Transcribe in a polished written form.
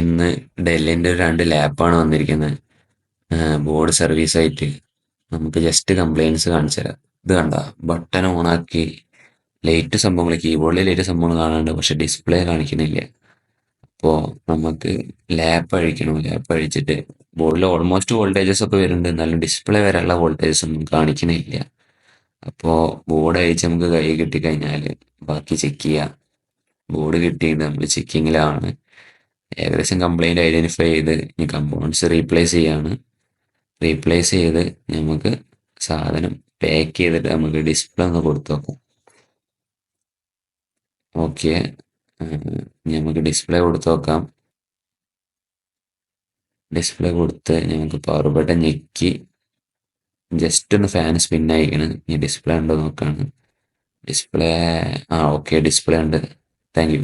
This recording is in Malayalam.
ഇന്ന് ഡെല്ലിൻ്റെ ഒരു 2 ലാപ്പാണ് വന്നിരിക്കുന്നത്. ബോർഡ് സർവീസായിട്ട്. നമുക്ക് ജസ്റ്റ് കംപ്ലയിൻസ് കാണിച്ചു തരാം. ഇത് കണ്ട, ബട്ടൺ ഓണാക്കി ലൈറ്റ് സംഭവങ്ങൾ, കീബോർഡിൽ ലൈറ്റ് സംഭവങ്ങൾ കാണാനുണ്ട്, പക്ഷെ ഡിസ്പ്ലേ കാണിക്കുന്നില്ല. അപ്പോൾ നമുക്ക് ലാപ്പ് അഴിക്കണം. ലാപ്പ് അഴിച്ചിട്ട് ബോർഡിൽ ഓൾമോസ്റ്റ് വോൾട്ടേജസ് ഒക്കെ വരുന്നുണ്ട്, എന്നാലും ഡിസ്പ്ലേ വരെയുള്ള വോൾട്ടേജസ് ഒന്നും കാണിക്കുന്നില്ല. അപ്പോൾ ബോർഡ് അഴിച്ച് നമുക്ക് കൈ കിട്ടിക്കഴിഞ്ഞാൽ ബാക്കി ചെക്ക് ചെയ്യാം. ബോർഡ് കിട്ടിയിട്ട് നമ്മൾ ചെക്കിങ്ങിലാണ്. ഏകദേശം കംപ്ലൈൻറ്റ് ഐഡൻറ്റിഫൈ ചെയ്ത് ഈ കമ്പോണൻസ് റീപ്ലേസ് ചെയ്യാണ്. റീപ്ലേസ് ചെയ്ത് നമുക്ക് സാധനം പാക്ക് ചെയ്തിട്ട് നമുക്ക് ഡിസ്പ്ലേ ഒന്ന് കൊടുത്തു നോക്കാം. ഓക്കെ, നമുക്ക് ഡിസ്പ്ലേ കൊടുത്തു നോക്കാം. ഡിസ്പ്ലേ കൊടുത്ത് നമുക്ക് പവർ ബട്ടൺ ഞെക്കി ജസ്റ്റ് ഒന്ന് ഫാൻ സ്പിൻ ആയിക്കണം. ഈ ഡിസ്പ്ലേ ഉണ്ടോ നോക്കാണ്. ഡിസ്പ്ലേ ഓക്കെ, ഡിസ്പ്ലേ ഉണ്ട്. Thank you.